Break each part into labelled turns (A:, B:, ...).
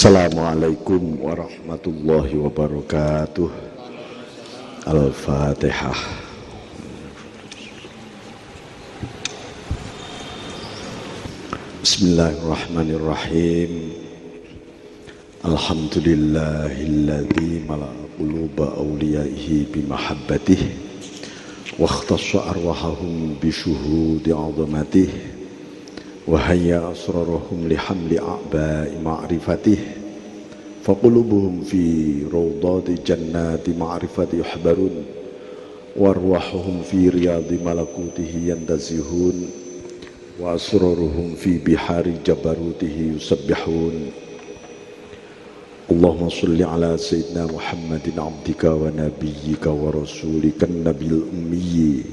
A: Assalamualaikum warahmatullahi wabarakatuh. Al-Fatihah. Bismillahirrahmanirrahim. Alhamdulillahilladzi mala'a quluba awliyaihi bimahabbatihi wa ikhtassa arwahahum bisyuhudi 'azamatihi wa hayya asrarahum lihamli a'ba'i ma'rifatih faqulubuhum fi rawdati jannati ma'rifati yuhbarun wa arwahuhum fi riyadi malakutihi yantazihun wa asraruhum fi bihari jabarutihi yusabbihun. Allahumma salli ala sayyidina Muhammadin abdika wa nabiyyika wa rasulika nabil ummi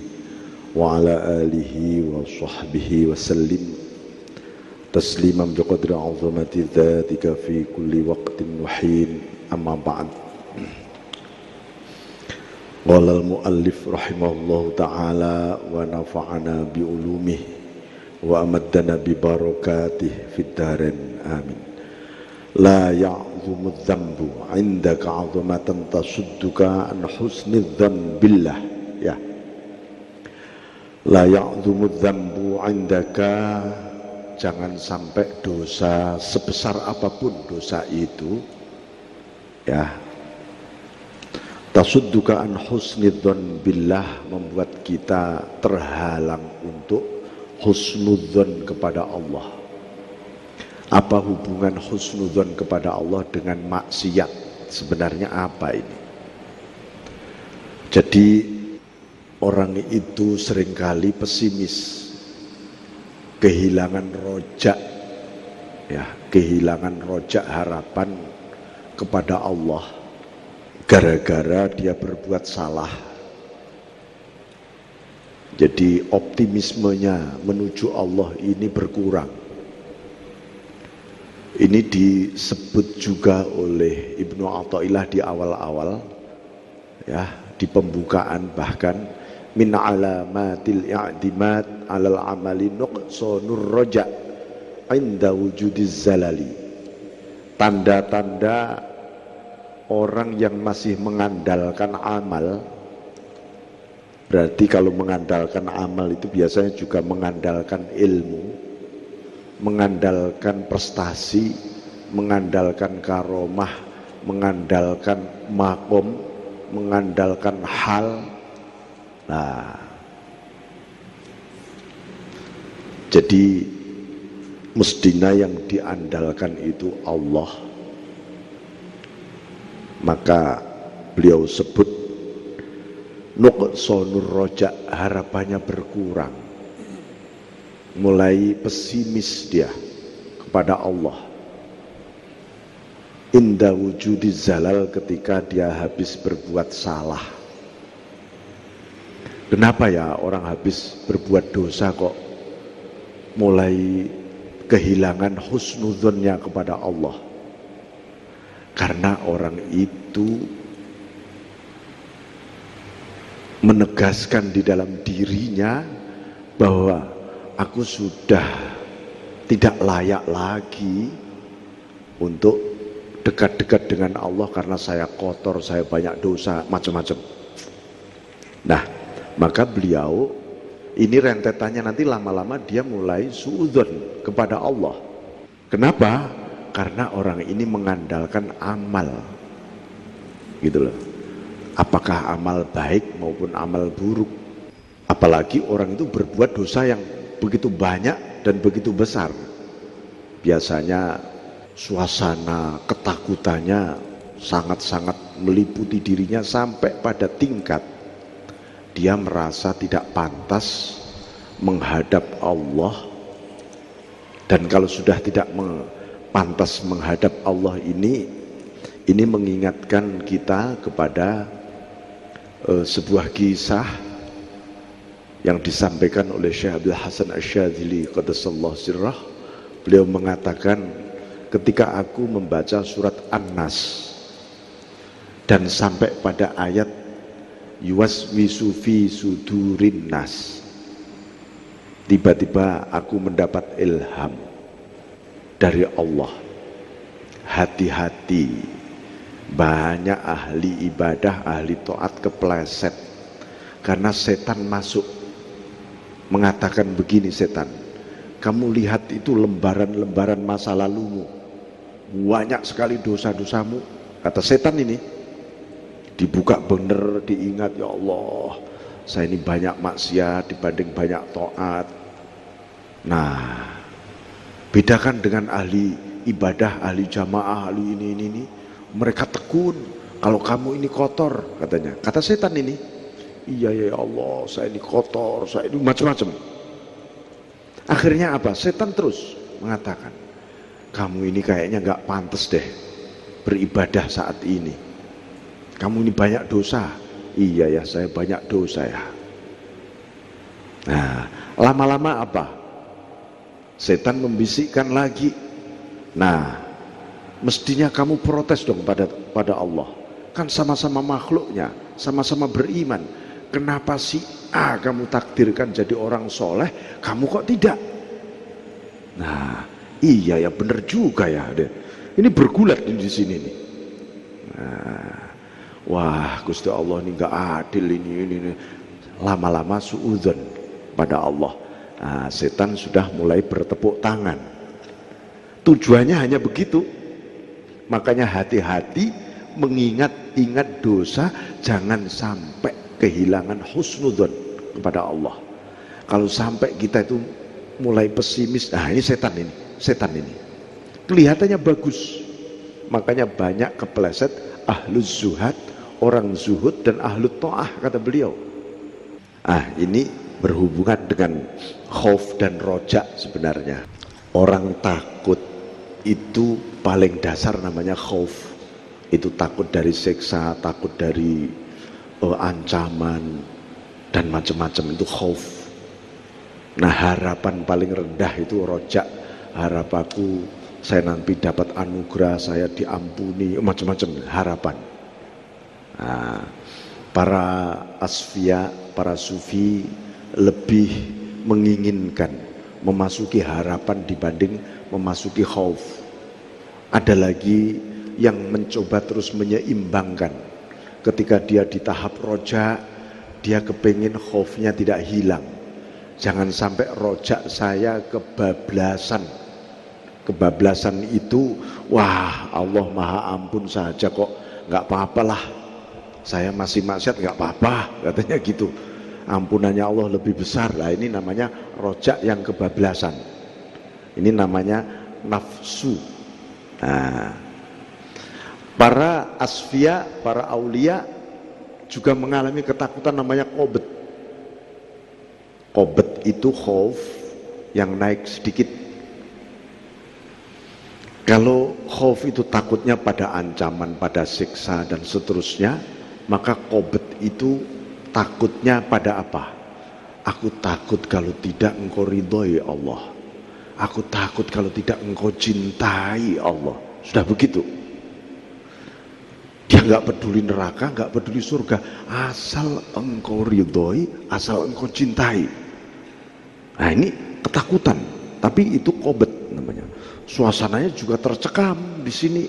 A: wa ala alihi wa sahbihi wa sallim tasliman biqadri azamati dzatika fi kulli waqtin wa hin. Amma ba'd. Qala al-muallif rahimahullahu ta'ala wa nafa'ana bi ulumihi wa amaddana bi barakatihi fid dharain amin. La ya'zumu dzambu 'indaka 'azamatan tasudduka an husni dzan billah. Ya. La ya'zumu dzambu 'indaka, jangan sampai dosa sebesar apapun dosa itu ya, tasudduka an husnidzon billah, membuat kita terhalang untuk husnudzon kepada Allah. Apa hubungan husnudzon kepada Allah dengan maksiat? Sebenarnya apa ini? Jadi orang itu seringkali pesimis, kehilangan rojak ya, kehilangan rojak harapan kepada Allah gara-gara dia berbuat salah. Jadi optimismenya menuju Allah ini berkurang. Ini disebut juga oleh Ibnu Athaillah di awal-awal ya, di pembukaan bahkan, min alamatil i'timad alal amali nuqsanur roja inda wujudiz zalali. Tanda-tanda orang yang masih mengandalkan amal, berarti kalau mengandalkan amal itu biasanya juga mengandalkan ilmu, mengandalkan prestasi, mengandalkan karomah, mengandalkan makom, mengandalkan hal. Nah, jadi mestinya yang diandalkan itu Allah. Maka beliau sebut nuqsanur roja, harapannya berkurang, mulai pesimis dia kepada Allah. Inda wujudi zalal, ketika dia habis berbuat salah. Kenapa ya orang habis berbuat dosa kok mulai kehilangan husnudzonnya kepada Allah? Karena orang itu menegaskan di dalam dirinya bahwa aku sudah tidak layak lagi untuk dekat-dekat dengan Allah karena saya kotor, saya banyak dosa, macam-macam. Nah, maka beliau ini rentetannya nanti lama-lama dia mulai suudzon kepada Allah. Kenapa? Karena orang ini mengandalkan amal, gitu loh. Apakah amal baik maupun amal buruk? Apalagi orang itu berbuat dosa yang begitu banyak dan begitu besar. Biasanya suasana ketakutannya sangat-sangat meliputi dirinya sampai pada tingkat dia merasa tidak pantas menghadap Allah. Dan kalau sudah tidak pantas menghadap Allah ini mengingatkan kita kepada sebuah kisah yang disampaikan oleh Syekh Abdul Hasan Asy-Syadzili qaddasallahu sirrah. Beliau mengatakan, ketika aku membaca surat An-Nas dan sampai pada ayat yuwaswisu fi sudurin nas, tiba-tiba aku mendapat ilham dari Allah. hati-hati, banyak ahli ibadah, ahli taat kepleset karena setan masuk mengatakan begini. Setan, kamu lihat itu lembaran-lembaran masa lalumu, banyak sekali dosa-dosamu, kata setan ini. Dibuka bener, diingat, ya Allah, saya ini banyak maksiat dibanding banyak taat. Nah, bedakan dengan ahli ibadah, ahli jamaah, ahli ini. Mereka tekun, kalau kamu ini kotor, katanya. Kata setan ini, iya ya Allah, saya ini kotor, saya ini macam-macam. Akhirnya apa? Setan terus mengatakan, kamu ini kayaknya gak pantas deh beribadah saat ini. Kamu ini banyak dosa. Iya ya, saya banyak dosa ya. Nah, lama-lama apa? Setan membisikkan lagi. Nah, mestinya kamu protes dong pada Allah. Kan sama-sama makhluknya, sama-sama beriman. Kenapa si A kamu takdirkan jadi orang soleh, kamu kok tidak? Nah, iya ya, bener juga ya. Ini bergulat di sini nih. Nah, wah, Gusti Allah ini gak adil ini. Lama-lama suudzon pada Allah. Nah, setan sudah mulai bertepuk tangan. Tujuannya hanya begitu. Makanya hati-hati mengingat-ingat dosa, jangan sampai kehilangan husnudzon kepada Allah. Kalau sampai kita itu mulai pesimis, nah ini setan ini. Kelihatannya bagus. Makanya banyak kepleset ahlus zuhad, orang zuhud dan ahlut ta'ah, kata beliau. Ini berhubungan dengan khauf dan roja sebenarnya. Orang takut itu paling dasar namanya khauf. Itu takut dari siksa, takut dari ancaman dan macam-macam, itu khauf. Nah, harapan paling rendah itu roja. Harapanku saya nanti dapat anugerah, saya diampuni, macam-macam harapan. Nah, para asfiya, para sufi lebih menginginkan memasuki harapan dibanding memasuki khauf. Ada lagi yang mencoba terus menyeimbangkan. Ketika dia di tahap roja, dia kepingin khaufnya tidak hilang. Jangan sampai roja saya kebablasan. Kebablasan itu, wah, Allah maha ampun saja kok, nggak apa-apalah, saya masih maksiat nggak apa-apa, katanya gitu. Ampunannya Allah lebih besar. Lah, ini namanya rojak yang kebablasan. Ini namanya nafsu. Nah, para asfiya, para aulia juga mengalami ketakutan namanya qobet. Qobet itu khauf yang naik sedikit. Kalau khauf itu takutnya pada ancaman, pada siksa dan seterusnya, maka qobet itu takutnya pada apa? Aku takut kalau tidak engkau ridhoi Allah. Aku takut kalau tidak engkau cintai Allah. Sudah begitu. Dia nggak peduli neraka, nggak peduli surga, asal engkau ridhoi, asal engkau cintai. Nah, ini ketakutan, tapi itu qobet namanya. Suasananya juga tercekam di sini.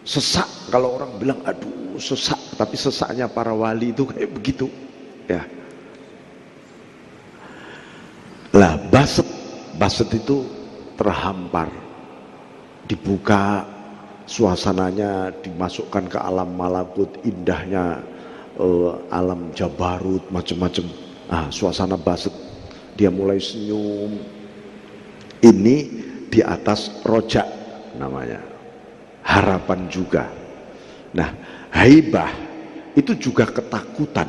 A: Sesak, kalau orang bilang aduh sesak, tapi sesaknya para wali itu kayak begitu ya. Lah, baset itu terhampar, dibuka suasananya, dimasukkan ke alam malakut, indahnya alam jabarut, macam-macam. Suasana baset, dia mulai senyum. Ini di atas rojak namanya, harapan juga. Nah, haibah itu juga ketakutan,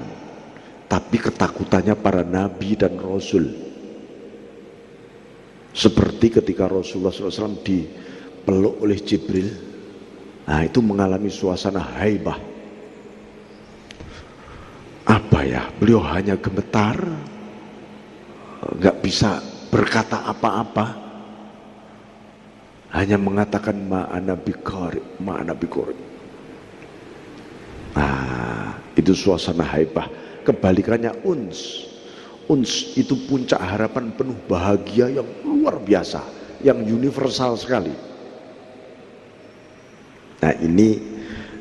A: tapi ketakutannya para nabi dan rasul. Seperti ketika Rasulullah SAW dipeluk oleh Jibril, nah itu mengalami suasana haibah. Apa ya, beliau hanya gemetar, nggak bisa berkata apa-apa, hanya mengatakan ma'ana biqari, ma'ana biqari. Nah, itu suasana haibah. Kebalikannya uns itu puncak harapan, penuh bahagia yang luar biasa, yang universal sekali. Nah, ini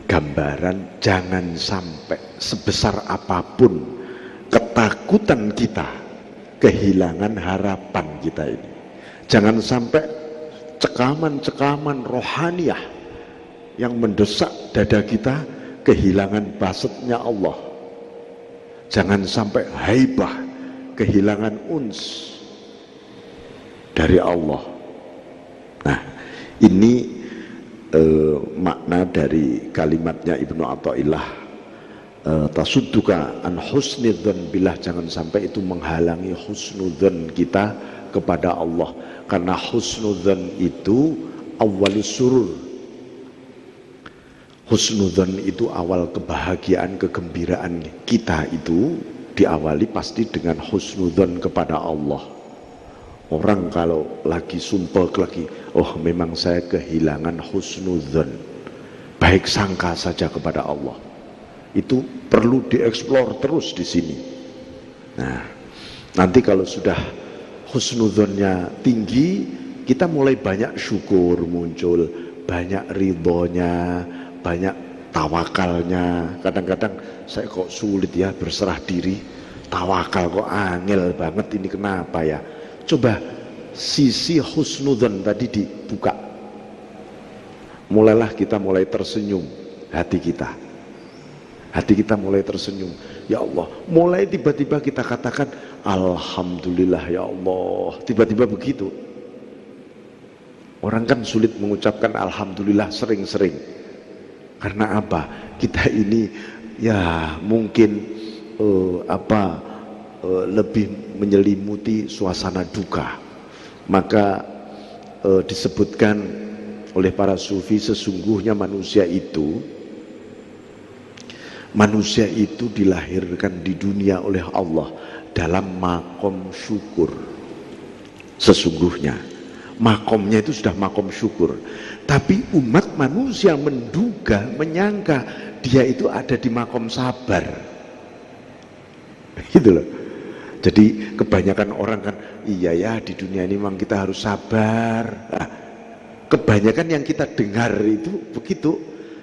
A: gambaran jangan sampai sebesar apapun ketakutan kita kehilangan harapan kita ini. Jangan sampai cekaman-cekaman rohaniyah yang mendesak dada kita kehilangan basetnya Allah. Jangan sampai haibah, kehilangan uns dari Allah. Nah, ini makna dari kalimatnya Ibnu Athaillah, tasudduka an husnidzan billah, jangan sampai itu menghalangi husnudzan kita kepada Allah, karena husnudzan itu awalus surur. Husnudzan itu awal kebahagiaan, kegembiraan kita itu diawali pasti dengan husnudzan kepada Allah. Orang kalau lagi sumpah lagi, oh memang saya kehilangan husnudzan, baik sangka saja kepada Allah. Itu perlu dieksplor terus di sini. Nah, nanti kalau sudah husnudzannya tinggi, kita mulai banyak syukur muncul, banyak ridhonya, banyak tawakalnya. Kadang-kadang saya kok sulit ya berserah diri, tawakal kok angel banget, ini kenapa ya? Coba sisi husnudzan tadi dibuka, mulailah kita mulai tersenyum, hati kita mulai tersenyum. Ya Allah, mulai tiba-tiba kita katakan alhamdulillah ya Allah, tiba-tiba begitu. Orang kan sulit mengucapkan alhamdulillah sering-sering. Karena apa? Kita ini ya mungkin lebih menyelimuti suasana duka. Maka disebutkan oleh para sufi, sesungguhnya manusia itu dilahirkan di dunia oleh Allah dalam makom syukur. Sesungguhnya makomnya itu sudah makom syukur, tapi umat manusia menduga, menyangka dia itu ada di makom sabar, gitu loh. Jadi kebanyakan orang kan, iya ya di dunia ini memang kita harus sabar. Nah, kebanyakan yang kita dengar itu begitu,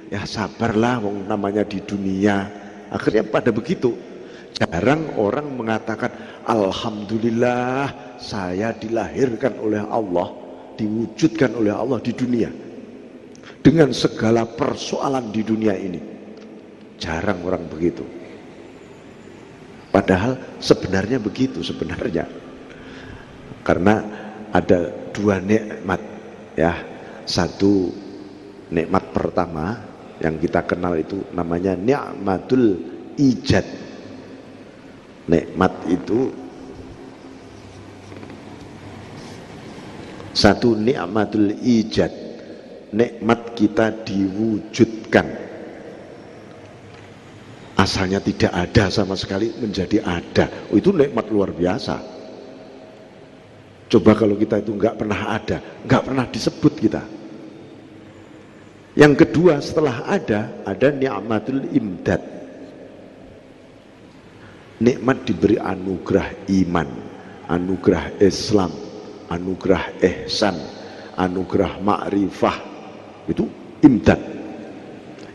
A: ya sabarlah, namanya di dunia. Akhirnya pada begitu. Jarang orang mengatakan alhamdulillah saya dilahirkan oleh Allah, diwujudkan oleh Allah di dunia dengan segala persoalan di dunia ini. Jarang orang begitu. Padahal sebenarnya begitu sebenarnya. Karena ada dua nikmat ya. Satu nikmat pertama yang kita kenal itu namanya nikmatul ijad. Nikmat itu satu, nikmatul ijad, nikmat kita diwujudkan. Asalnya tidak ada sama sekali menjadi ada. Oh, itu nikmat luar biasa. Coba kalau kita itu nggak pernah ada, nggak pernah disebut kita. Yang kedua, setelah ada nikmatul imdad. Nikmat diberi anugerah iman, anugerah Islam, anugerah ihsan, anugerah ma'rifah. Itu imdad.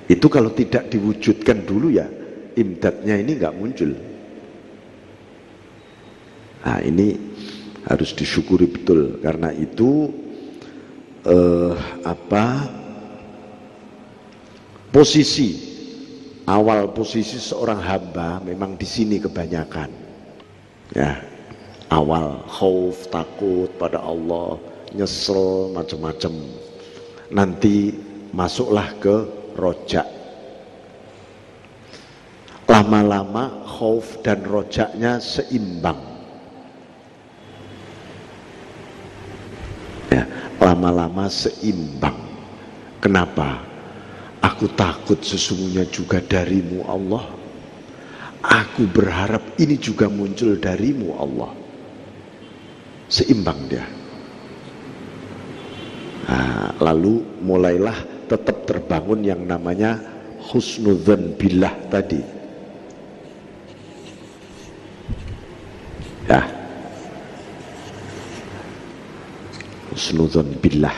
A: Itu kalau tidak diwujudkan dulu ya, imdadnya ini nggak muncul. Nah, ini harus disyukuri betul. Karena itu awal posisi seorang hamba memang di sini kebanyakan. Ya, awal khauf, takut pada Allah, nyesel macam-macam. Nanti masuklah ke rojak. Lama-lama khauf dan rojaknya seimbang. Ya, lama-lama seimbang. Kenapa? Aku takut sesungguhnya juga darimu Allah. Aku berharap ini juga muncul darimu Allah. Seimbang dia. Nah, lalu mulailah tetap terbangun yang namanya husnudzan billah tadi. Ya, husnudzan billah.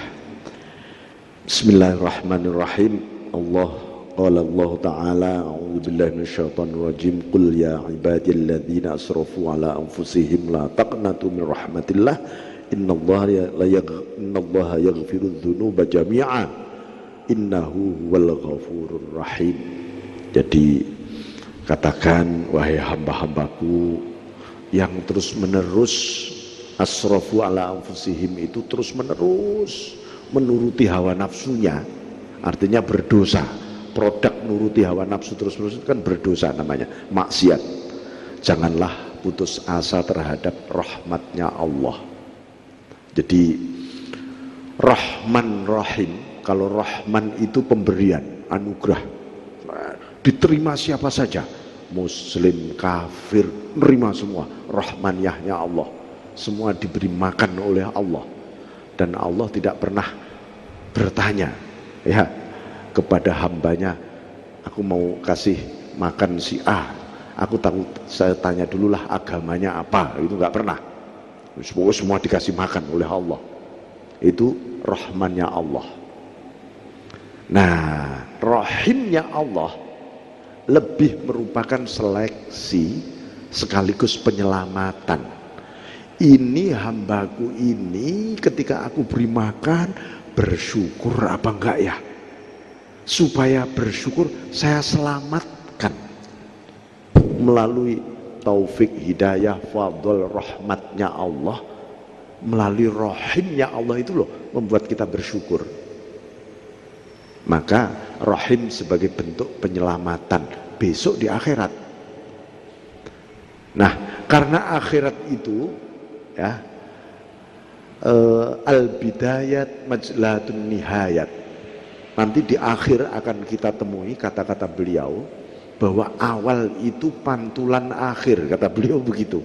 A: Bismillahirrahmanirrahim. Allah qala Allah ta'ala a'udzu billahi minasyaitonir rajim qul ya ibadiyalladzina asrafu ala anfusihim la taqnatu min rahmatillah innallaha yaghfiru dzunuba jami'a innahu huwal ghafurur rahim. Jadi katakan wahai hamba-hambaku yang terus menerus asrafu ala anfusihim, itu terus menerus menuruti hawa nafsunya, artinya berdosa. Produk nuruti hawa nafsu terus-menerus itu kan berdosa namanya, maksiat. Janganlah putus asa terhadap rahmatnya Allah. Jadi Rahman Rahim, kalau Rahman itu pemberian, anugerah, diterima siapa saja, muslim, kafir, nerima semua. Rahmaniyahnya Allah, semua diberi makan oleh Allah. Dan Allah tidak pernah bertanya ya kepada hambanya, aku mau kasih makan si A, saya tanya dululah agamanya apa. Itu nggak pernah. Semua dikasih makan oleh Allah. Itu rahmannya Allah. Nah, rahimnya Allah lebih merupakan seleksi sekaligus penyelamatan. Ini hambaku ini ketika aku beri makan, bersyukur apa enggak ya? Supaya bersyukur saya selamatkan melalui taufik, hidayah, fadl, rahmatnya Allah, melalui rahimnya Allah itu loh membuat kita bersyukur. Maka rahim sebagai bentuk penyelamatan besok di akhirat. Nah, karena akhirat itu ya al-bidayat majlatun nihayat. Nanti di akhir akan kita temui kata-kata beliau bahwa awal itu pantulan akhir, kata beliau begitu.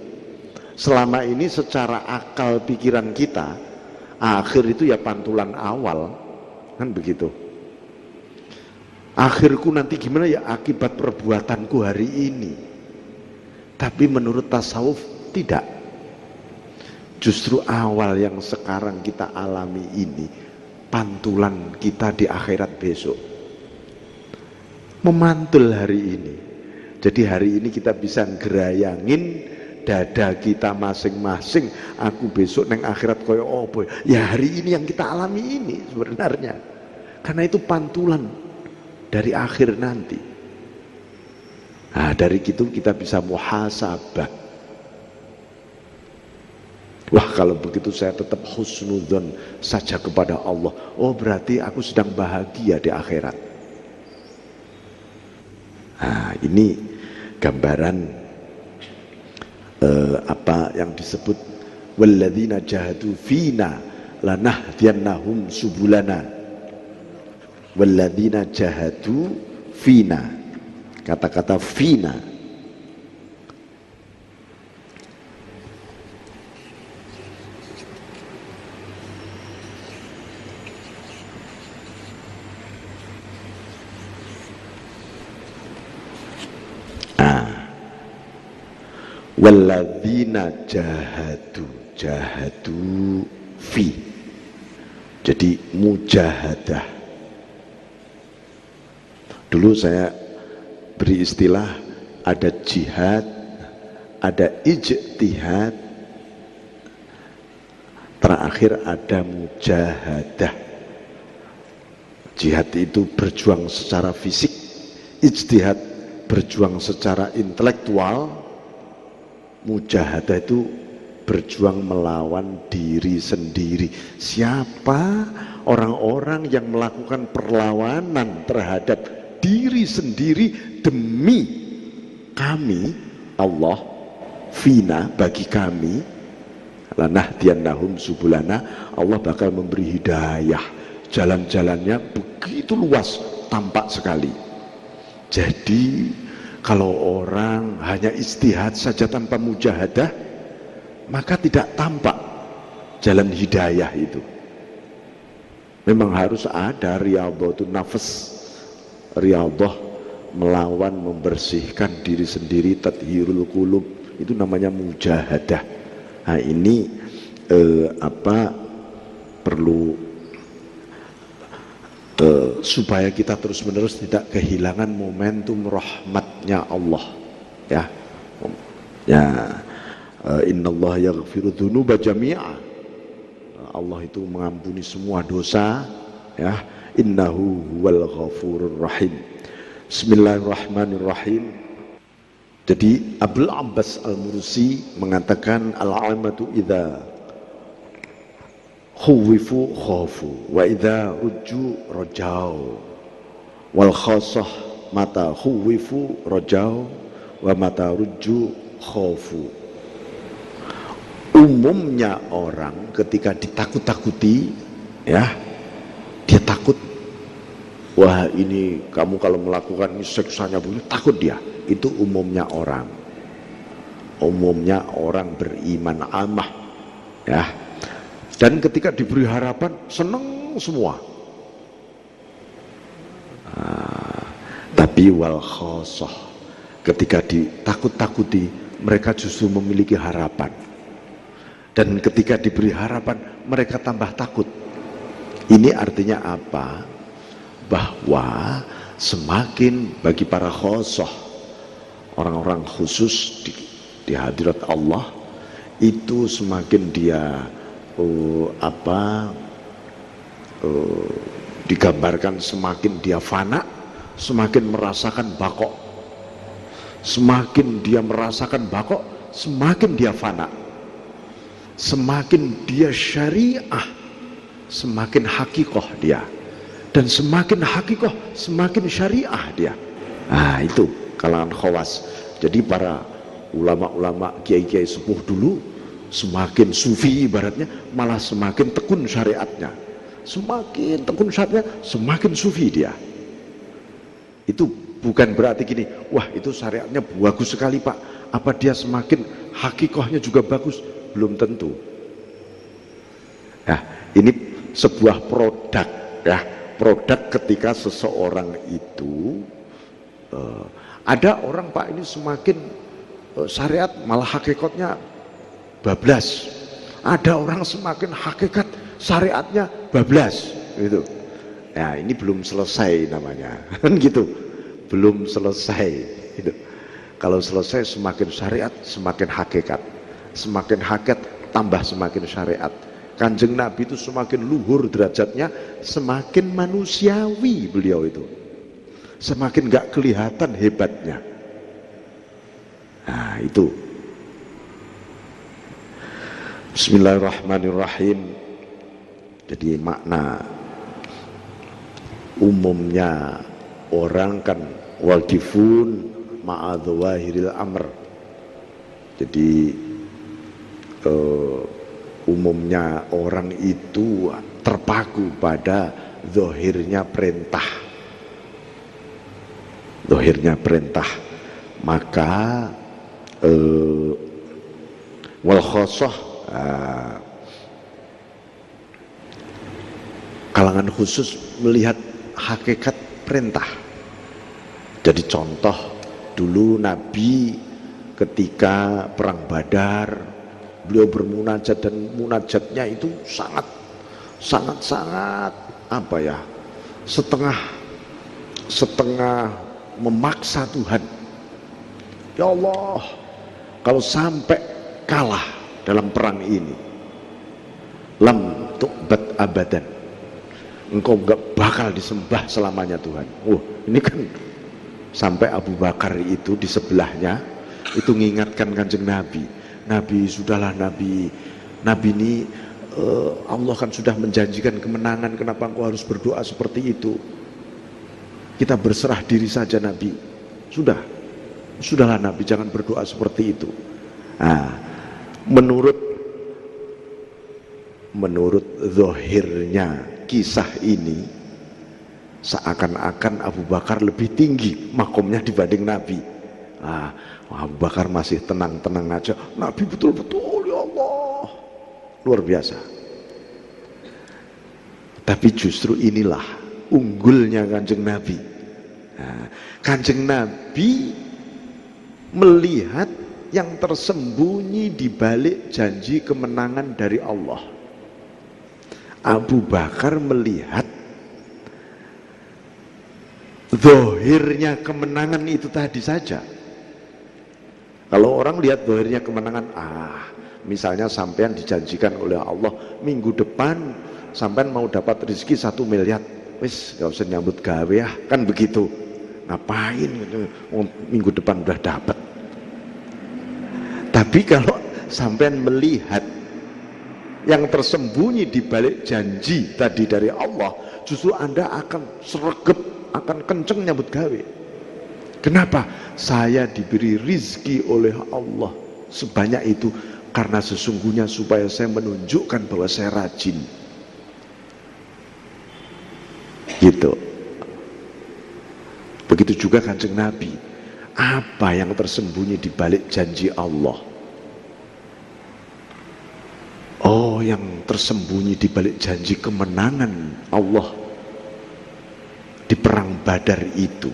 A: Selama ini secara akal pikiran kita, akhir itu ya pantulan awal, kan begitu. Akhirku nanti gimana ya akibat perbuatanku hari ini. Tapi menurut tasawuf tidak. Justru awal yang sekarang kita alami ini pantulan kita di akhirat besok. Memantul hari ini. Jadi hari ini kita bisa ngerayangin dada kita masing-masing. Aku besok neng akhirat koyo opo. Ya hari ini yang kita alami ini sebenarnya. Karena itu pantulan dari akhir nanti. Nah, dari itu kita bisa muhasabah. Wah, kalau begitu saya tetap husnudzon saja kepada Allah. Oh, berarti aku sedang bahagia di akhirat. Nah, ini gambaran apa yang disebut walladzina jahadu fina lanahdiyannahum subulana. Walladzina jahadu fina. Kata-kata fina walladzina jahadu fi. Jadi mujahadah. Dulu saya beri istilah ada jihad, ada ijtihad, terakhir ada mujahadah. Jihad itu berjuang secara fisik, ijtihad berjuang secara intelektual, mujahadah itu berjuang melawan diri sendiri. Siapa orang-orang yang melakukan perlawanan terhadap diri sendiri demi kami, Allah, fina, bagi kami, lanahdiyannahum subulana, Allah bakal memberi hidayah. Jalan-jalannya begitu luas, tampak sekali. Jadi kalau orang hanya istihad saja tanpa mujahadah, maka tidak tampak jalan hidayah itu. Memang harus ada riyadhatun nafs, riyadhah, melawan, membersihkan diri sendiri, tathhirul qulub, itu namanya mujahadah. Nah, ini perlu supaya kita terus-menerus tidak kehilangan momentum rahmatnya Allah, ya. Ya, innallaha yaghfiru dzunuba jami'a. Allah itu mengampuni semua dosa, ya. Innahu huwal ghafurur rahim. Bismillahirrahmanirrahim. Jadi Abdul Abbas Al-Mursi mengatakan al-aimatu idza khuwifu khafu wa idza rujju rajau wal khassah mata khuwifu rajau wa mata rujju khafu. Umumnya orang ketika ditakut-takuti, ya, dia takut, wah ini kamu kalau melakukan ini seksanya boleh, takut dia. Itu umumnya orang beriman amah, ya. Dan ketika diberi harapan senang semua. Tapi wal khosoh, ketika ditakut-takuti mereka justru memiliki harapan. Dan ketika diberi harapan mereka tambah takut. Ini artinya apa? Bahwa semakin bagi para khosoh, orang-orang khusus di hadirat Allah, itu semakin dia digambarkan semakin dia fana, semakin merasakan bakok. Semakin dia merasakan bakok, semakin dia fana. Semakin dia syariah, semakin hakikoh dia. Dan semakin hakikoh, semakin syariah dia. Nah itu kalangan khawas. Jadi para ulama-ulama, kiai-kiai sepuh dulu, semakin sufi ibaratnya, malah semakin tekun syariatnya. Semakin tekun syariatnya, semakin sufi dia. Itu bukan berarti gini, wah itu syariatnya bagus sekali pak, apa dia semakin hakikohnya juga bagus? Belum tentu. Nah ini sebuah produk, ya, produk ketika seseorang itu ada orang pak ini semakin syariat malah hakikatnya bablas. Ada orang semakin hakikat syariatnya bablas, gitu. Ya ini belum selesai namanya, kan gitu. Belum selesai. Gitu. Kalau selesai semakin syariat semakin hakikat, semakin hakikat tambah semakin syariat. Kanjeng Nabi itu semakin luhur derajatnya, semakin manusiawi beliau itu, semakin gak kelihatan hebatnya. Nah itu. Bismillahirrahmanirrahim. Jadi makna umumnya orang kan waqifun ma'adhawahiril amr. Jadi umumnya orang itu terpaku pada zahirnya perintah. Zahirnya perintah. Maka wal khosoh, kalangan khusus melihat hakikat perintah. Jadi contoh dulu Nabi ketika perang Badar, beliau bermunajat dan munajatnya itu sangat apa ya, setengah memaksa Tuhan. Ya Allah, kalau sampai kalah dalam perang ini, lam tu'bad abadan, engkau gak bakal disembah selamanya Tuhan. Ini kan sampai Abu Bakar itu di sebelahnya itu mengingatkan Kanjeng Nabi. Nabi, sudahlah Nabi ini Allah kan sudah menjanjikan kemenangan, kenapa engkau harus berdoa seperti itu? Kita berserah diri saja Nabi. Sudahlah Nabi, jangan berdoa seperti itu. Nah, menurut zahirnya kisah ini seakan-akan Abu Bakar lebih tinggi makomnya dibanding Nabi. Abu Bakar masih tenang-tenang aja, Nabi betul-betul ya Allah luar biasa. Tapi justru inilah unggulnya Kanjeng Nabi. Kanjeng Nabi melihat yang tersembunyi di balik janji kemenangan dari Allah. Abu Bakar melihat Zahirnya kemenangan itu tadi saja. Kalau orang lihat zahirnya kemenangan, misalnya sampean dijanjikan oleh Allah minggu depan sampean mau dapat rezeki 1 miliar, wis gak usah nyambut gawe ya, kan begitu. Ngapain gitu, minggu depan udah dapat. Tapi kalau sampean melihat yang tersembunyi di balik janji tadi dari Allah, justru Anda akan sregep, akan kenceng nyambut gawe. Kenapa? Saya diberi rizki oleh Allah sebanyak itu karena sesungguhnya supaya saya menunjukkan bahwa saya rajin. Gitu. Begitu juga Kanjeng Nabi. Apa yang tersembunyi di balik janji Allah? Oh, yang tersembunyi di balik janji kemenangan Allah di perang Badar itu,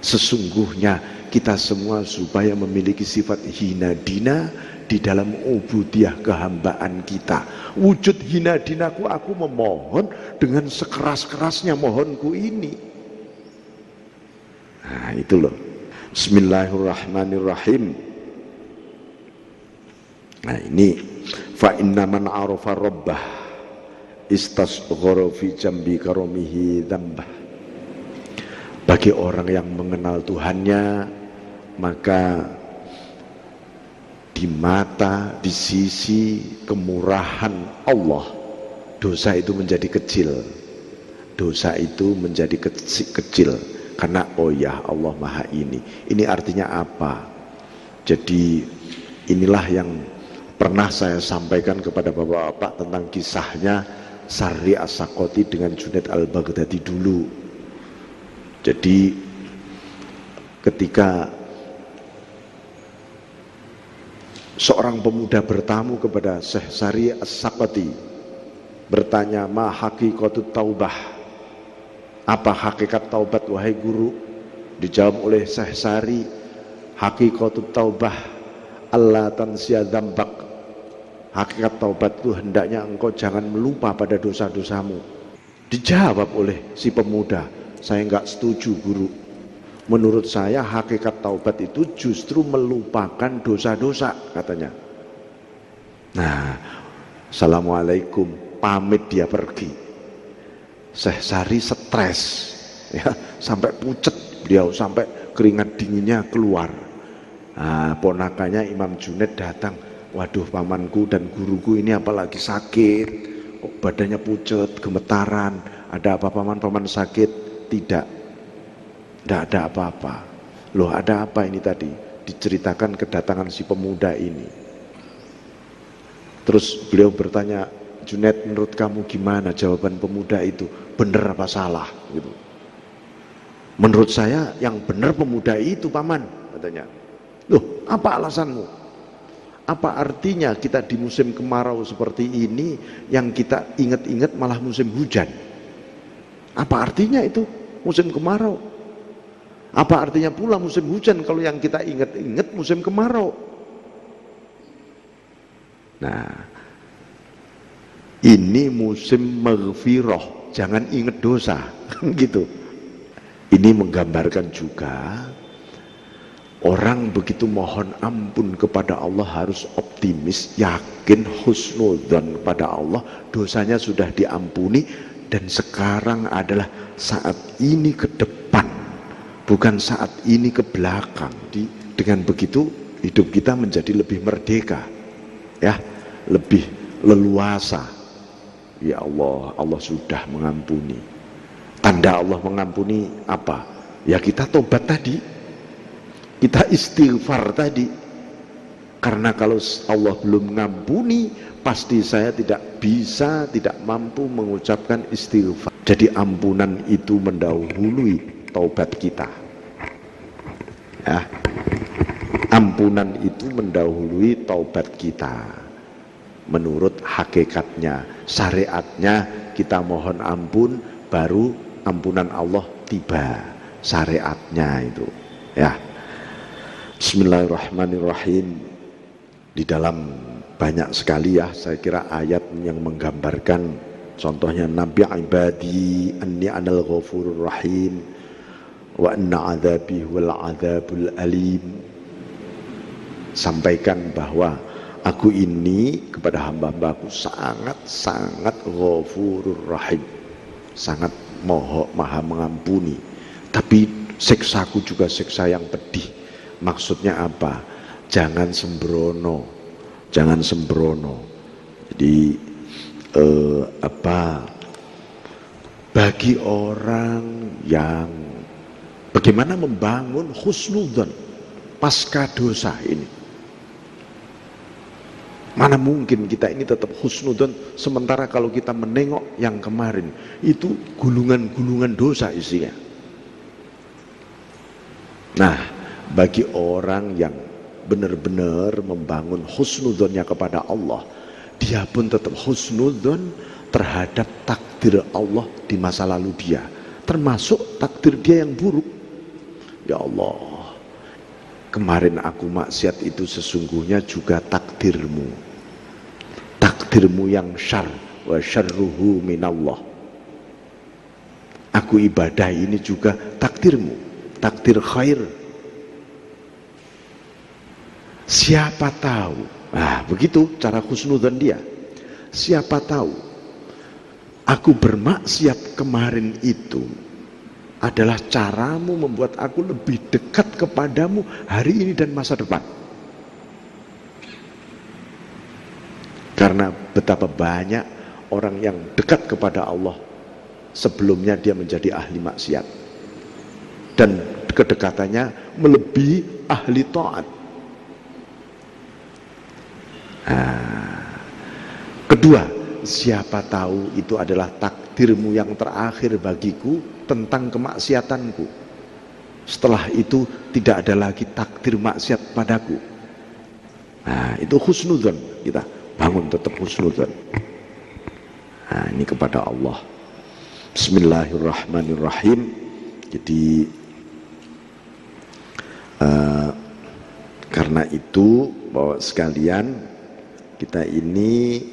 A: sesungguhnya kita semua supaya memiliki sifat hina dina di dalam ubudiyah kehambaan kita. Wujud hina dinaku, aku memohon dengan sekeras-kerasnya mohonku ini. Nah itu loh. Bismillahirrahmanirrahim. Nah ini, fa inna man arafa rabbah istasghara fi jambi karomihi dzambah. Bagi orang yang mengenal Tuhannya, maka di mata, di sisi kemurahan Allah, dosa itu menjadi kecil. Dosa itu menjadi kecil. Karena oh ya Allah Maha ini. Ini artinya apa? Jadi inilah yang pernah saya sampaikan kepada bapak-bapak tentang kisahnya Sarri As-Sakoti dengan Junaid Al-Baghdadi dulu. Jadi ketika seorang pemuda bertamu kepada Syekh Sarri As-Sakoti, bertanya, ma haqiqatut taubah, apa hakikat taubat wahai guru? Dijawab oleh Syekh Sari, haqiqatut taubah Allah tansiya dzambak. Hakikat taubat itu hendaknya engkau jangan melupa pada dosa-dosamu. Dijawab oleh si pemuda, saya enggak setuju guru. Menurut saya hakikat taubat itu justru melupakan dosa-dosa, katanya. Nah, assalamualaikum, pamit dia pergi. Syekh Sari stres, ya, sampai pucet beliau, sampai keringat dinginnya keluar. Nah, ponakannya Imam Junaid datang, waduh pamanku dan guruku ini apalagi sakit, kok badannya pucet, gemetaran, ada apa paman sakit? Tidak ada apa-apa. Loh ada apa ini tadi? Diceritakan kedatangan si pemuda ini. Terus beliau bertanya, Junaid menurut kamu gimana jawaban pemuda itu? Benar apa salah? Gitu. Menurut saya yang benar pemuda itu paman, katanya. Loh apa alasanmu? Apa artinya kita di musim kemarau seperti ini yang kita ingat-ingat malah musim hujan? Apa artinya itu musim kemarau? Apa artinya pula musim hujan kalau yang kita ingat-ingat musim kemarau? Nah, ini musim maghfirah, jangan ingat dosa, gitu. Ini menggambarkan juga orang begitu mohon ampun kepada Allah harus optimis, yakin, husnudzon kepada Allah, dosanya sudah diampuni dan sekarang adalah saat ini ke depan, bukan saat ini ke belakang. Dengan begitu hidup kita menjadi lebih merdeka, ya, lebih leluasa. Ya Allah, Allah sudah mengampuni. Tanda Allah mengampuni apa? Ya kita tobat tadi, kita istighfar tadi. Karena kalau Allah belum mengampuni, pasti saya tidak bisa, tidak mampu mengucapkan istighfar. Jadi ampunan itu mendahului taubat kita. Ya, ampunan itu mendahului taubat kita. Menurut hakikatnya, syariatnya kita mohon ampun, baru ampunan Allah tiba. Syariatnya itu, ya. Bismillahirrahmanirrahim. Di dalam banyak sekali ya, saya kira ayat yang menggambarkan. Contohnya, Nabi ibadi anni anal ghafurur rahim. wa anna adzabi wal adzabul alim. Sampaikan bahwa aku ini kepada hamba-hambaku sangat ghafurur rahim, sangat maha mengampuni, tapi siksaku juga siksa yang pedih. Maksudnya apa? Jangan sembrono. Jadi bagi orang yang bagaimana membangun husnudzon pasca dosa ini. Mana mungkin kita ini tetap husnudzon sementara kalau kita menengok yang kemarin itu gulungan-gulungan dosa isinya. Nah, bagi orang yang benar-benar membangun husnudzonnya kepada Allah, dia pun tetap husnudzon terhadap takdir Allah di masa lalu dia, termasuk takdir dia yang buruk. Ya Allah, kemarin aku maksiat itu sesungguhnya juga takdirmu yang syarr, wa syarruhu minallah. Aku ibadah ini juga takdirmu, takdir khair. Siapa tahu, begitu cara husnudzon dia. Siapa tahu aku bermaksiat kemarin itu adalah caramu membuat aku lebih dekat kepadamu hari ini dan masa depan. Karena betapa banyak orang yang dekat kepada Allah sebelumnya dia menjadi ahli maksiat, dan kedekatannya melebihi ahli taat. Kedua, siapa tahu itu adalah takdirmu yang terakhir bagiku tentang kemaksiatanku. Setelah itu tidak ada lagi takdir maksiat padaku. Itu husnudzon kita. Bangun tetap husnudzon. Ini kepada Allah. Bismillahirrahmanirrahim. Jadi karena itu bahwa sekalian kita ini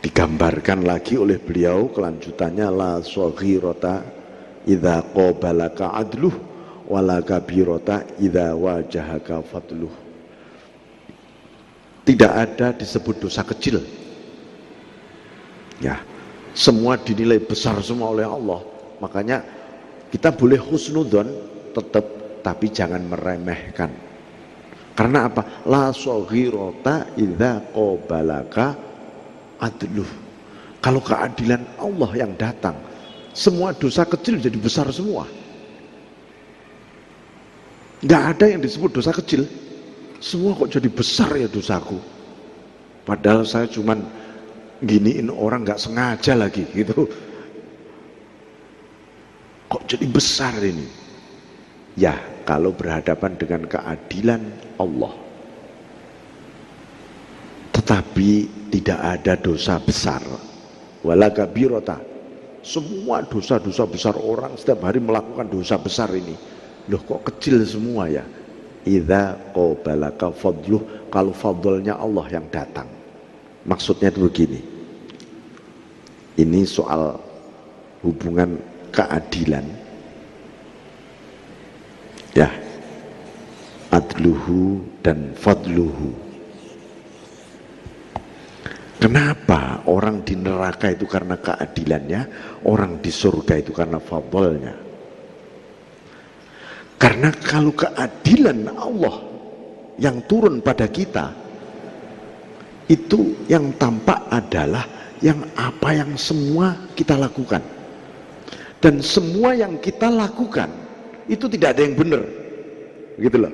A: digambarkan lagi oleh beliau kelanjutannya, la shaghirata idza qabalaka adluh wala kabirata idza wajahaka fadluh. Tidak ada disebut dosa kecil. Ya, semua dinilai besar semua oleh Allah. Makanya kita boleh husnudzon tetap, tapi jangan meremehkan. Karena apa? La shaghirata idza qabalaka adluh. Kalau keadilan Allah yang datang, semua dosa kecil jadi besar semua. Nggak ada yang disebut dosa kecil. Semua kok jadi besar ya dosaku. Padahal saya cuman giniin orang nggak sengaja lagi gitu. Kok jadi besar ini? Ya, kalau berhadapan dengan keadilan Allah. Tetapi tidak ada dosa besar. Wala kabirata. Semua dosa-dosa besar orang setiap hari melakukan dosa besar ini. Loh kok kecil semua ya? Idza qabalaka fadluh, kalau fadlnya Allah yang datang. Maksudnya itu begini. Ini soal hubungan keadilan. Ya. Adluhu dan fadluhu. Kenapa orang di neraka itu karena keadilannya, orang di surga itu karena fadlnya? Karena kalau keadilan Allah yang turun pada kita, itu yang tampak adalah yang apa yang semua kita lakukan. Dan semua yang kita lakukan itu tidak ada yang benar. Gitu loh.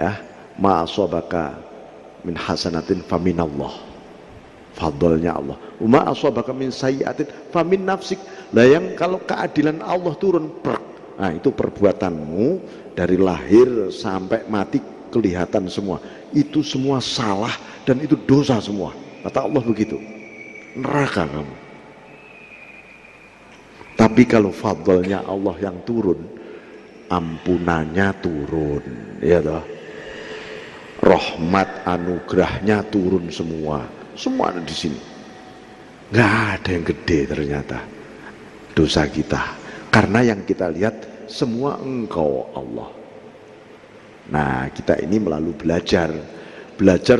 A: Ya, ma asabaka min hasanatin faminallah. Fadlnya Allah. Ma asabaka min sayyi'atin famin nafsik. Lah yang kalau keadilan Allah turun, nah itu perbuatanmu dari lahir sampai mati kelihatan semua. Itu semua salah dan itu dosa semua. Kata Allah begitu. Neraka kamu. Tapi kalau fadlnya Allah yang turun, ampunannya turun, ya toh. Rahmat anugerahnya turun semua. Semua ada di sini. Nggak ada yang gede ternyata. dosa kita. Karena yang kita lihat semua Engkau Allah. Nah, kita ini melalui belajar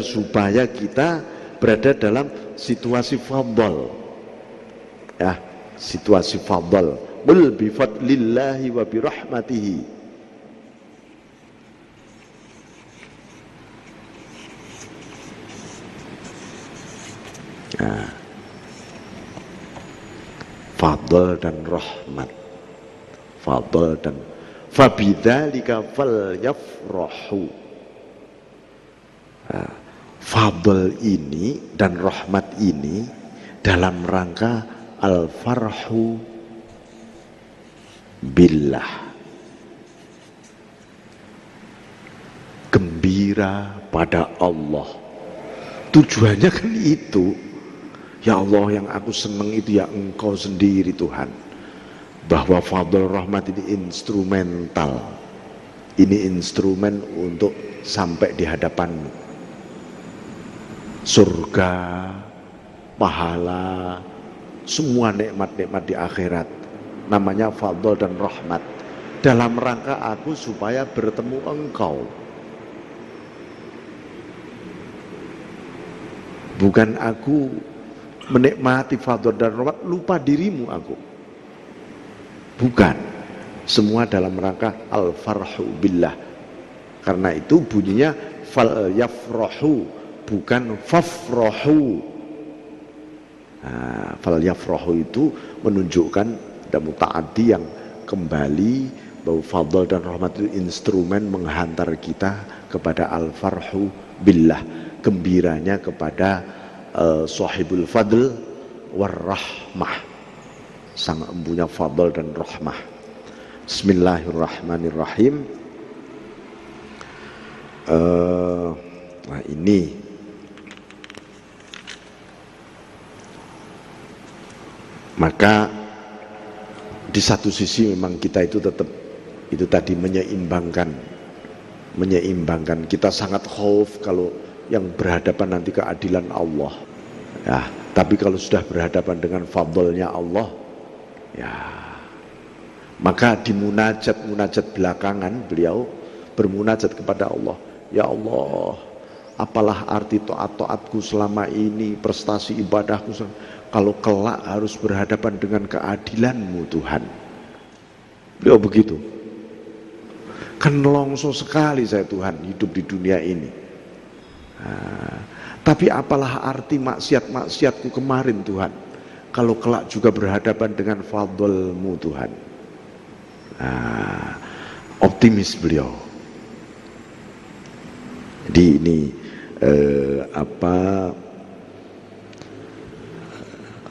A: supaya kita berada dalam situasi fadl. Ya, situasi fadl. Qul bi fadlillahi wa bi rahmatihi. Nah, fadl dan rahmat. Fadl dan fabidzalika falyafrahu. Nah, fadl ini dan rahmat ini dalam rangka al-farhu billah, gembira pada Allah. Tujuannya kan itu. Ya Allah, yang aku senang itu ya Engkau sendiri Tuhan. Bahwa fadl rahmat ini instrumental. Ini instrumen untuk sampai di hadapanmu. Surga, pahala, semua nikmat-nikmat di akhirat. Namanya fadl dan rahmat. Dalam rangka aku supaya bertemu Engkau. Bukan aku menikmati fadl dan rahmat lupa dirimu aku. Bukan. Semua dalam rangka al-farhu billah. Karena itu bunyinya fal yafrahu, bukan fafrahu. Nah, fal yafrahu itu menunjukkan ada muta'addi yang kembali bahwa fadl dan rahmat itu instrumen menghantar kita kepada al-farhu billah, gembiranya kepada sahibul fadl warrahmah, sang empunya fadl dan rahmah. Bismillahirrahmanirrahim. Nah ini maka di satu sisi memang kita itu tetap itu tadi menyeimbangkan kita sangat khauf kalau yang berhadapan nanti keadilan Allah ya, tapi kalau sudah berhadapan dengan fadlnya Allah ya, maka di munajat belakangan beliau bermunajat kepada Allah. Ya Allah, apalah arti taat-taatku selama ini, prestasi ibadahku kalau kelak harus berhadapan dengan keadilan-Mu Tuhan. Beliau begitu. Kan nelongso sekali saya Tuhan hidup di dunia ini. Nah, tapi apalah arti maksiat-maksiatku kemarin Tuhan, kalau kelak juga berhadapan dengan fadl-Mu Tuhan. Nah, optimis beliau. Jadi ini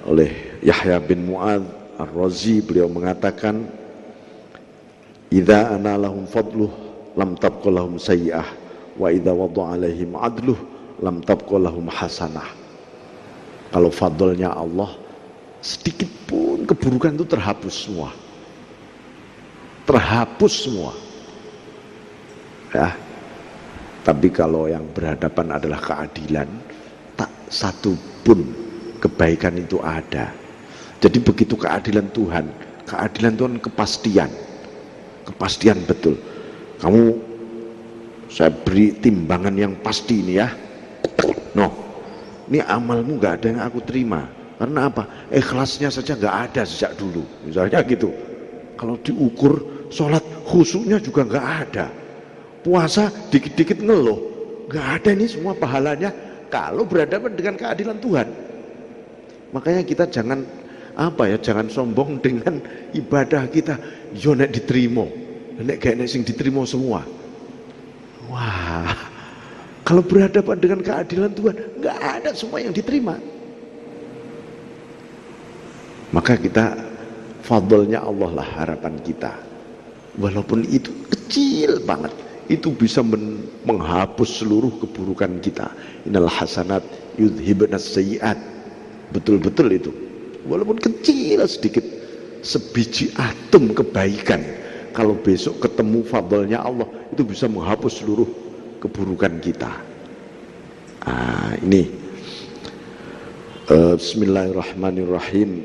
A: oleh Yahya bin Mu'adz Ar-Razi beliau mengatakan, idza ana lahum fadluh lam tabqa lahum sayyi'ah wa idza wada'a alaihim adluh lam tabqa lahum hasanah. Kalau fadlnya Allah, sedikit pun keburukan itu terhapus semua. Terhapus semua. Ya. Tapi kalau yang berhadapan adalah keadilan, tak satu pun kebaikan itu ada. Jadi begitu keadilan Tuhan kepastian betul. Kamu saya beri timbangan yang pasti ini ya. No, ini amalmu gak ada yang aku terima. Karena apa? Ikhlasnya saja gak ada sejak dulu. Misalnya gitu. Kalau diukur sholat khusyuknya juga gak ada. Puasa dikit-dikit ngeluh, gak ada ini semua pahalanya kalau berhadapan dengan keadilan Tuhan. Makanya kita jangan jangan sombong dengan ibadah kita. Yo nek diterima, nek gak nek sing diterima semua. Wah, kalau berhadapan dengan keadilan Tuhan, gak ada semua yang diterima. Maka kita fadlnya Allah lah harapan kita. Walaupun itu kecil banget, itu bisa menghapus seluruh keburukan kita. Innal hasanat yudhibnas sayyiat. Betul-betul itu. Walaupun kecil sedikit, sebiji atom kebaikan, kalau besok ketemu fadlnya Allah, itu bisa menghapus seluruh keburukan kita. Ini Bismillahirrahmanirrahim.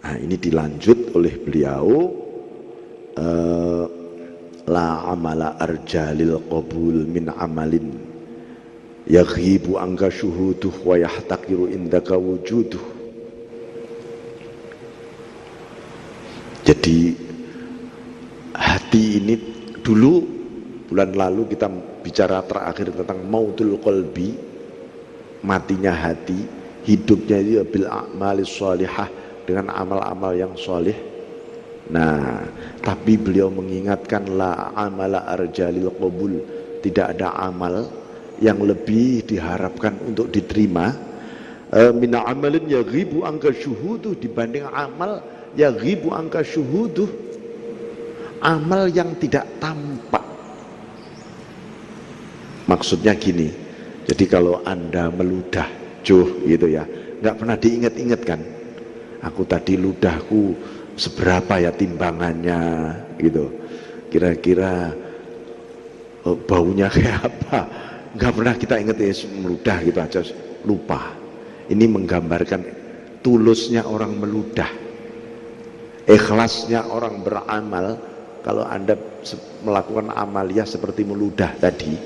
A: Nah, ini dilanjut oleh beliau, la amala arjalil qabul min amalin yaghibu angka syuhuduh wa yahtakiru indaka wujuduh. Jadi hati ini, dulu bulan lalu kita bicara terakhir tentang mautul qalbi, matinya hati, hidupnya itu bil a'malis sholihah, dengan amal-amal yang soleh. Nah, tapi beliau mengingatkan la amala arjalil qabul, tidak ada amal yang lebih diharapkan untuk diterima min amalin yaghibu angka syuhuduh, dibanding amal yaghibu angka syuhuduh, amal yang tidak tampak. Maksudnya gini, jadi kalau Anda meludah gitu ya, nggak pernah diingat-ingat kan, aku tadi ludahku seberapa ya timbangannya gitu, kira-kira baunya kayak apa, nggak pernah kita ingat ya, meludah gitu aja lupa. Ini menggambarkan tulusnya orang meludah, ikhlasnya orang beramal. Kalau Anda melakukan amalia seperti meludah tadi,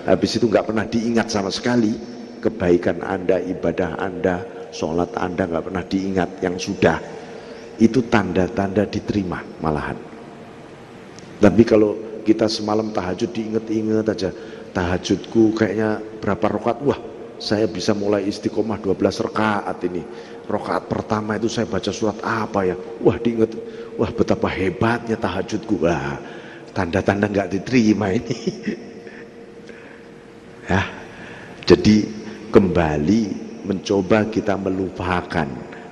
A: habis itu nggak pernah diingat sama sekali kebaikan Anda, ibadah Anda, sholat Anda nggak pernah diingat yang sudah, itu tanda-tanda diterima malahan. Tapi kalau kita semalam tahajud diinget-inget aja, tahajudku kayaknya berapa rakaat, wah saya bisa mulai istiqomah 12 rakaat ini, rakaat pertama itu saya baca surat apa ya, wah diinget, wah betapa hebatnya tahajudku, wah tanda-tanda nggak diterima ini. Ya, jadi kembali mencoba kita melupakan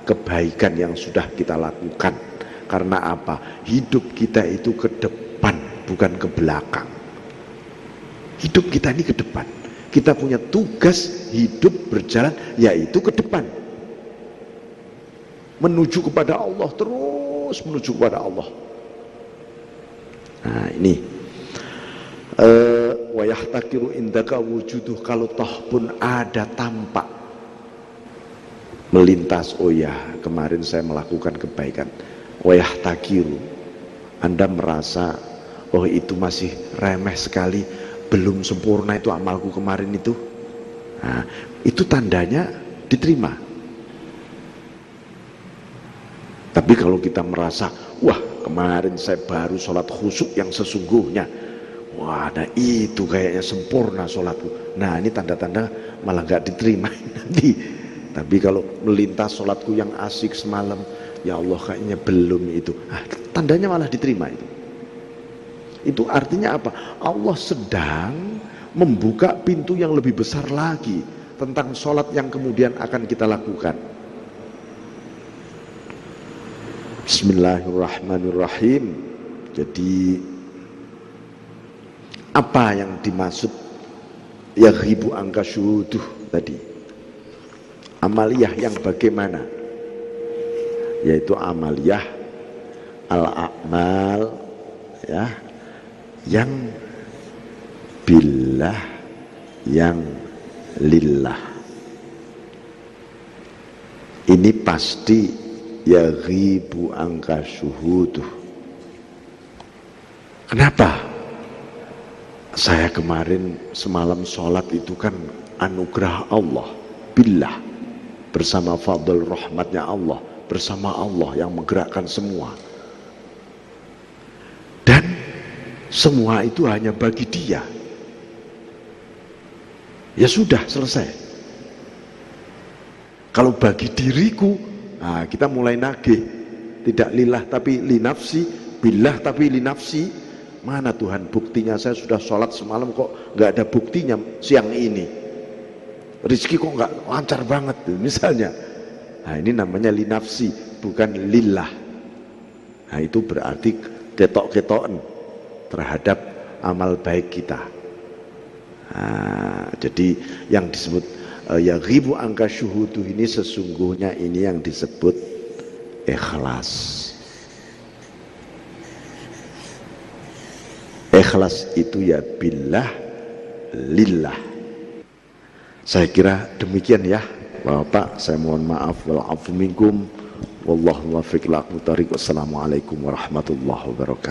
A: kebaikan yang sudah kita lakukan. Karena apa? Hidup kita itu ke depan, bukan ke belakang. Hidup kita ini ke depan. Kita punya tugas hidup berjalan, yaitu ke depan, menuju kepada Allah, terus menuju kepada Allah. Nah ini wa yahtakiru indaka wujuduh, kalau toh pun ada tampak melintas, oh ya kemarin saya melakukan kebaikan, wa yahtakiru, Anda merasa oh itu masih remeh sekali, belum sempurna itu amalku kemarin itu, nah, itu tandanya diterima. Tapi kalau kita merasa wah kemarin saya baru sholat khusyuk yang sesungguhnya, wah nah itu kayaknya sempurna sholatku, nah ini tanda-tanda malah gak diterima nanti. Tapi kalau melintas sholatku yang asik semalam, ya Allah kayaknya belum itu, nah, tandanya malah diterima itu. Itu artinya apa? Allah sedang membuka pintu yang lebih besar lagi tentang sholat yang kemudian akan kita lakukan. Bismillahirrahmanirrahim. Jadi apa yang dimaksud yaghibu angka syuhuduh tadi? Amaliyah yang bagaimana? Yaitu amaliyah al-a'mal ya, yang billah, yang lillah. Ini pasti yaghibu angka syuhuduh. Kenapa? Saya kemarin semalam sholat itu kan anugerah Allah, billah, bersama fadl rahmatnya Allah, bersama Allah yang menggerakkan semua, dan semua itu hanya bagi Dia. Ya sudah selesai. Kalau bagi diriku, nah kita mulai nagih, tidak lillah tapi linafsi, billah tapi linafsi. Mana Tuhan buktinya saya sudah sholat semalam kok nggak ada buktinya siang ini, rezeki kok nggak lancar banget misalnya. Nah ini namanya linafsi, bukan lillah. Nah itu berarti ketok-ketokan terhadap amal baik kita. Nah, jadi yang disebut yaghibu angka syuhuduh ini sesungguhnya ini yang disebut ikhlas. Ikhlas itu ya billah lillah. Saya kira demikian ya Bapak, saya mohon maaf wal afu minkum. wallahu muwaffiq ila aqwamit thoriq. Wassalamualaikum warahmatullahi wabarakatuh.